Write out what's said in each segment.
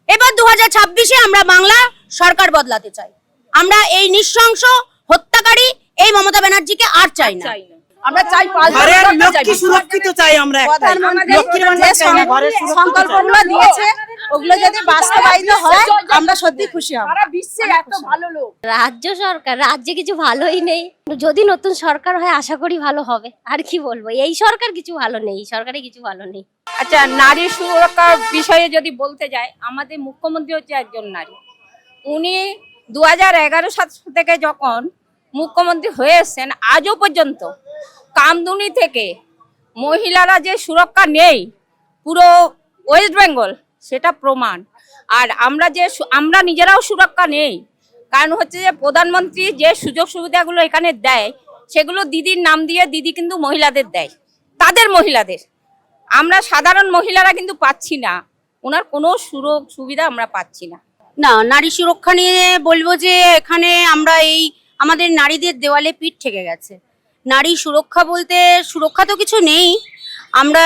এবার 2026-এ আমরা বাংলা সরকার বদলাতে চাই। আমরা এই নৃশংস হত্যাকারী এই মমতা ব্যানার্জিকে আর চাই না। আমরা চাই ঘরের লক্ষ্মী সুরক্ষিত চাই। আমরা লক্ষ্মীর ভান্ডার চাই না, ঘরের সংকল্পগুলো দিয়েছে ওগুলো যদি বাস্তবায়িত হয় আমরা সত্যি খুশি হব। সারা বিশ্বে এত ভালো লোক। রাজ্য সরকার, রাজ্যে কিছু ভালোই নেই। যদি নতুন সরকার হয় আশা করি ভালো হবে। আর কি বলবো, এই সরকার কিছু ভালো নেই, সরকারে কিছু ভালো নেই। আচ্ছা, নারী সুরক্ষার বিষয়ে যদি বলতে যাই, আমাদের মুখ্যমন্ত্রী হচ্ছে একজন নারী। উনি 2011 সাল থেকে যখন মুখ্যমন্ত্রী হয়ে এসেছেন আজও পর্যন্ত কামদুনি থেকে মহিলারা যে সুরক্ষা নেই পুরো ওয়েস্ট বেঙ্গল, সেটা প্রমাণ। আর আমরা নিজেরাও সুরক্ষা নেই, কারণ হচ্ছে যে প্রধানমন্ত্রী যে সুযোগ সুবিধাগুলো এখানে দেয় সেগুলো দিদির নাম দিয়ে দিদি কিন্তু মহিলাদের দেয়, তাদের মহিলাদের। আমরা সাধারণ মহিলারা কিন্তু পাচ্ছি না, ওনার কোনো সুবিধা আমরা পাচ্ছি না। না, নারী সুরক্ষা নিয়ে বলবো যে এখানে আমরা আমাদের নারীদের দেওয়ালে পিঠ ঠেকে গেছে। নারী সুরক্ষা বলতে সুরক্ষা তো কিছু নেই। আমরা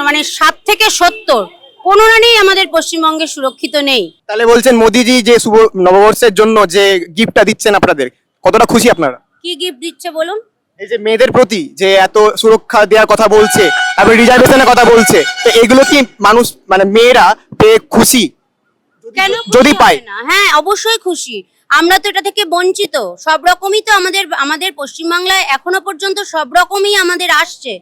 মানে 7 থেকে 70 কোনো নারী আমাদের পশ্চিমবঙ্গে সুরক্ষিত নেই। তাহলে বলছেন মোদিজি যে শুভ নববর্ষের জন্য যে গিফটটা দিচ্ছেন আপনাদের, কতটা খুশি আপনারা? কি গিফট দিচ্ছে বলুন? এই যে মেয়েদের প্রতি যে এত সুরক্ষা দেওয়ার কথা বলছে, তারপরে রিজার্ভেশনের কথা বলছে, তো এগুলো কি মানুষ মানে মেয়েরা পেয়ে খুশি? কেন যদি পায় না? হ্যাঁ, অবশ্যই খুশি। আমরা তো এটা থেকে বঞ্চিত। সব রকমই তো আমাদের পশ্চিমবাংলায় এখনো পর্যন্ত সব রকমই আমাদের আসছে,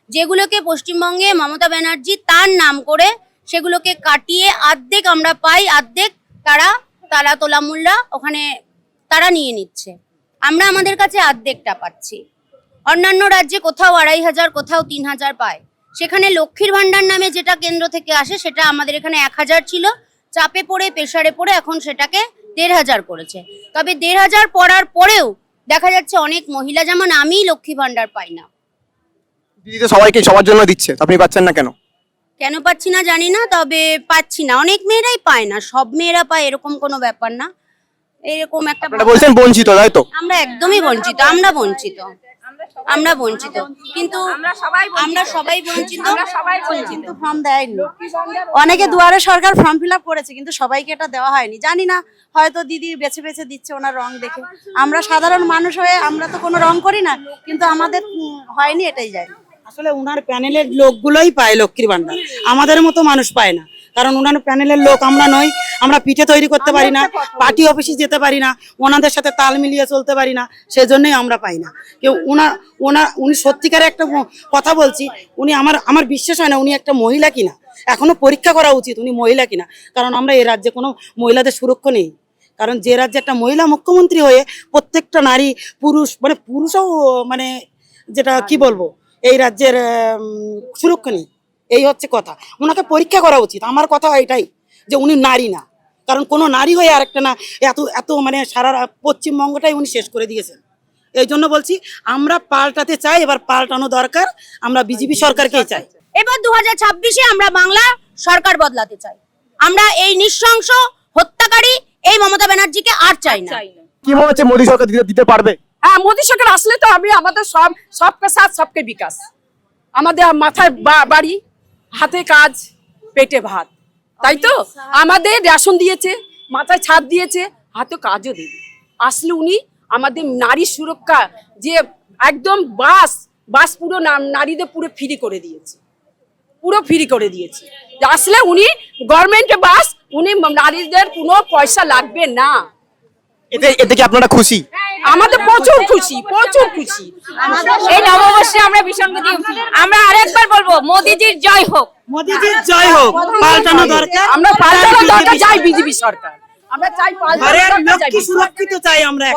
যেগুলোকে পশ্চিমবঙ্গে মমতা ব্যানার্জি তার নাম করে সেগুলোকে কাটিয়ে অর্ধেক আমরা পাই, অর্ধেক তারা তোলামুল্লা ওখানে তারা নিয়ে নিচ্ছে। আমরা আমাদের কাছে অর্ধেকটা পাচ্ছি। অন্যান্য রাজ্যে কোথাও 2500, কোথাও 3000 পায়। সেখানে লক্ষ্মীর ভান্ডার নামে যেটা কেন্দ্র থেকে আসে সেটা আমাদের এখানে 1000 ছিল, চাপে পড়ে প্রেসারে পড়ে এখন সেটাকে 1500 করেছে। তবে 1500 পড়ার পরেও দেখা যাচ্ছে অনেক মহিলা, যেমন আমি, লক্ষ্মী ভান্ডার পাই না। দিদি তো সবাইকে সবার জন্য দিচ্ছে, আপনি পাচ্ছেন না কেন? কেন পাচ্ছি না জানি না, তবে পাচ্ছি না। অনেক মেয়েরাই পায় না, সব মেয়েরা পায় এরকম কোনো ব্যাপার না। এরকম একটা বলছেন বঞ্চিত, তাই তো? আমরা একদমই বঞ্চিত, আমরা বঞ্চিত, কিন্তু আমরা সবাই বঞ্চিত। কিন্তু ফর্ম দেয়নি, অনেকে দুয়ারে সরকার ফর্ম ফিল আপ করেছে কিন্তু সবাইকে এটা দেওয়া হয়নি। জানি না, হয়তো দিদি বেছে বেছে দিচ্ছে ওনার রং দেখে। আমরা সাধারণ মানুষ হয়ে আমরা তো কোনো রং করি না, কিন্তু আমাদের হয়নি, এটাই জানি। আসলে উনার প্যানেলের লোকগুলোই পায় লক্ষ্মীর ভান্ডার, আমাদের মতো মানুষ পায় না। কারণ ওনার প্যানেলের লোক আমরা নই, আমরা পিঠে তৈরি করতে পারি না, পার্টি অফিসে যেতে পারি না, ওনাদের সাথে তাল মিলিয়ে চলতে পারি না, সেজন্যই আমরা পাই না। কেউ উনি সত্যিকারে একটা কথা বলছি, উনি আমার বিশ্বাস হয় না উনি একটা মহিলা কিনা। এখনো পরীক্ষা করা উচিত উনি মহিলা কিনা, কারণ আমরা এই রাজ্যে কোনো মহিলাদের সুরক্ষা নেই। কারণ যে রাজ্যে একটা মহিলা মুখ্যমন্ত্রী হয়ে প্রত্যেকটা নারী পুরুষও মানে যেটা কি বলবো, এই রাজ্যের সুরক্ষা নেই, এই হচ্ছে কথা। ওনাকে পরীক্ষা করা উচিত। আমার কথা এটাই যে উনি নারী না, কারণ কোনো নারী হয়ে আরেকটা না এত মানে সারা পশ্চিমবঙ্গটাই উনি শেষ করে দিয়েছেন। এই জন্য বলছি আমরা পাল্টাতে চাই, এবার পাল্টানো দরকার। আমরা বিজেপি সরকারকেই চাই। এবার 2026-এ আমরা বাংলা সরকার বদলাতে চাই। আমরা এই নৃশংস হত্যাকারী এই মমতা ব্যানার্জিকে আর চাই না। কি মনে হচ্ছে মোদী সরকার দিতে পারবে? হ্যাঁ, মোদী সরকার আসলে তো আমাদের সবকে সাথ সবকে বিকাশ। আমাদের মাথায় বাড়ি, হাতে কাজ, পেটে ভাত, তাই তো? আমাদের রেশন দিয়েছে, মাথায় ছাদ দিয়েছে, হাতে কাজও দেবে। আসলে উনি আমাদের নারী সুরক্ষা যে একদম বাস পুরো নারীদের পুরো ফ্রি করে দিয়েছে, পুরো ফ্রি করে দিয়েছে। আসলে উনি গভর্নমেন্টে বাস, উনি নারীদের কোনো পয়সা লাগবে না। এতে কি আপনারা খুশি? আমাদের প্রচুর খুশি, প্রচুর খুশি। এই নববর্ষে আমরা ভীষণ খুশি। আমরা আরেকবার বলবো, মোদিজির জয় হোক, মোদিজির জয় হোক। পাল্টানো দরকার, আমরা পাল্টানো দরকার চাই বিজেপি সরকার। আমরা চাই ঘরের লক্ষ্মী সুরক্ষিত চাই। আমরা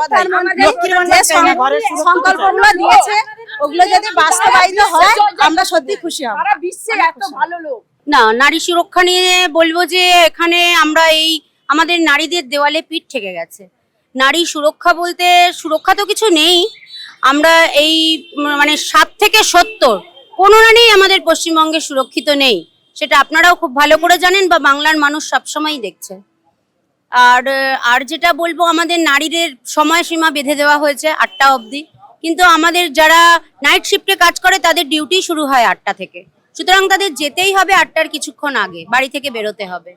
লক্ষ্মীর ভান্ডার চাই না, ঘরের সংকল্পগুলো দিয়েছে ওগুলো যদি বাস্তবায়িত হয় আমরা সত্যি খুশি হব। সারা বিশ্বে এত ভালো লোক। না, নারী সুরক্ষা নিয়ে বলবো যে এখানে আমরা আমাদের নারীদের দেওয়ালে পিঠ ঠেকে গেছে। নারী সুরক্ষা বলতে সুরক্ষা তো কিছু নেই। আমরা মানে 7 থেকে 70 কোনো নারী আমাদের পশ্চিমবঙ্গে সুরক্ষিত নেই, সেটা আপনারাও খুব ভালো করে জানেন বা বাংলার মানুষ সবসময়ই দেখছে। আর যেটা বলবো, আমাদের নারীদের সময়সীমা বেঁধে দেওয়া হয়েছে 8টা অবধি, কিন্তু আমাদের যারা নাইট শিফটে কাজ করে তাদের ডিউটি শুরু হয় 8টা থেকে। সুতরাং তাদের যেতেই হবে 8টার কিছুক্ষণ আগে, বাড়ি থেকে বেরোতে হবে।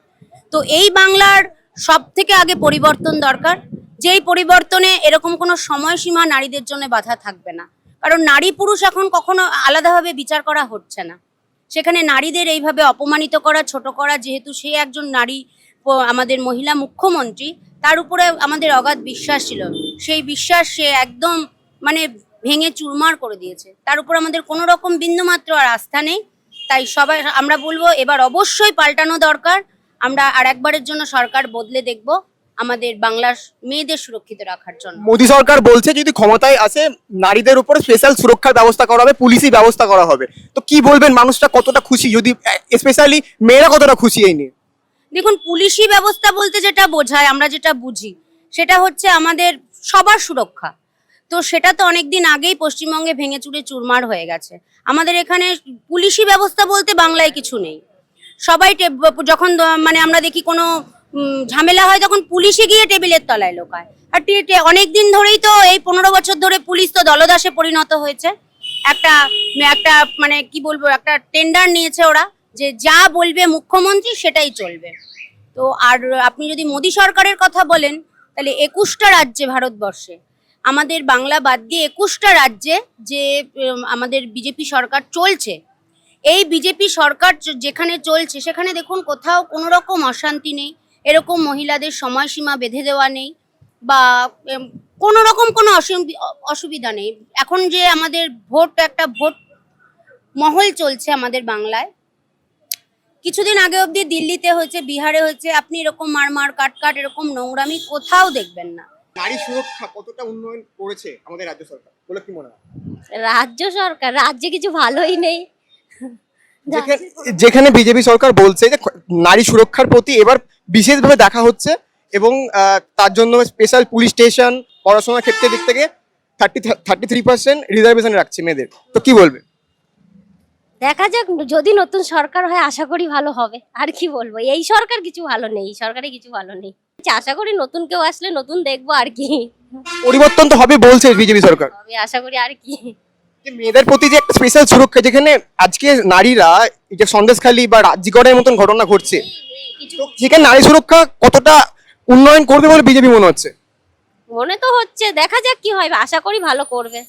তো এই বাংলার সব থেকে আগে পরিবর্তন দরকার, যেই পরিবর্তনে এরকম কোনো সময়সীমা নারীদের জন্য বাধা থাকবে না। কারণ নারী পুরুষ এখন কখনো আলাদাভাবে বিচার করা হচ্ছে না, সেখানে নারীদের এইভাবে অপমানিত করা, ছোট করা, যেহেতু সে একজন নারী আমাদের মহিলা মুখ্যমন্ত্রী, তার উপরে আমাদের অগাধ বিশ্বাস ছিল, সেই বিশ্বাস সে একদম মানে ভেঙে চুরমার করে দিয়েছে। তার উপর আমাদের কোনো রকম বিন্দুমাত্র আর আস্থা নেই। তাই সবাই আমরা বলবো এবার অবশ্যই পাল্টানো দরকার। আমরা আর একবারের জন্য সরকার বদলে দেখব আমাদের বাংলার মেয়েদের সুরক্ষিত রাখার জন্য। মোদী সরকার বলছে যদি ক্ষমতায় আসে নারীদের উপরে স্পেশাল সুরক্ষার ব্যবস্থা করা হবে, পুলিশি ব্যবস্থা করা হবে। তো কি বলবেন, মানুষটা কতটা খুশি, যদি স্পেশালি মেয়েরা কতটা খুশি এই নিয়ে? দেখুন, পুলিশি ব্যবস্থা বলতে যেটা বোঝায়, আমরা যেটা বুঝি সেটা হচ্ছে আমাদের সবার সুরক্ষা। তো সেটা তো অনেকদিন আগেই পশ্চিমবঙ্গে ভেঙে চুরে চুরমার হয়ে গেছে। আমাদের এখানে পুলিশি ব্যবস্থা বলতে বাংলায় কিছু নেই। সবাই যখন মানে আমরা দেখি কোনো ঝামেলা হয় তখন পুলিশে গিয়ে টেবিলের তলায় লোকায়। আর অনেক দিন ধরেই তো এই 15 বছর ধরে পুলিশ তো দলদাসে পরিণত হয়েছে। একটা একটা মানে কি বলবো, একটা টেন্ডার নিয়েছে ওরা, যে যা বলবে মুখ্যমন্ত্রী সেটাই চলবে। তো আর আপনি যদি মোদী সরকারের কথা বলেন, তাহলে 21টা রাজ্যে ভারতবর্ষে, আমাদের বাংলা বাদ দিয়ে 21টা রাজ্যে যে আমাদের বিজেপি সরকার চলছে, এই বিজেপি সরকার যেখানে চলছে সেখানে দেখুন কোথাও কোনো রকম অশান্তি নেই, এরকম মহিলাদের সময়সীমা বেঁধে দেওয়া নেই বা কোনো রকম কোনো অসুবিধা নেই। এখন যে আমাদের একটা ভোট মহল চলছে আমাদের বাংলায়, কিছুদিন আগে অবধি দিল্লিতে হয়েছে, বিহারে হয়েছে, আপনি এরকম মারমার কাটকাট এরকম নোংরামি কোথাও দেখবেন না। নারী সুরক্ষা কতটা উন্নয়ন করেছে আমাদের রাজ্য সরকার বলে কি মনে হয়? রাজ্য সরকার, রাজ্যে কিছু ভালোই নেই। যেখানে বিজেপি সরকার বলছে যে নারী সুরক্ষার প্রতি এবার বিশেষভাবে দেখা হচ্ছে এবং তার জন্য স্পেশাল পুলিশ স্টেশন, পড়াশোনার ক্ষেত্রের দিক থেকে 33% রিজার্ভেশন রাখছে মেয়েদের। তো কি বলবে? দেখা যাক, যদি নতুন সরকার হয় আশা করি ভালো হবে। আর কি বলবো, এই সরকার কিছু ভালো নেই, সরকারে কিছু ভালো নেই। আশা করি নতুন কেউ আসলে নতুন দেখবো আর কি। পরিবর্তন তো হবে বলছে বিজেপি সরকার। আমি আশা করি আর কি। যে মেয়েদের প্রতি যে একটা স্পেশাল সুরক্ষা, যেখানে আজকে নারীরা এই যে সন্দেশখালী বা রাজ্যগড়ের মতন ঘটনা ঘটছে, তো সেখানে নারী সুরক্ষা কতটা উন্নয়ন করবে বলে বিজেপি মনে হচ্ছে? মনে তো হচ্ছে, দেখা যাক কি হয়, আশা করি ভালো করবে।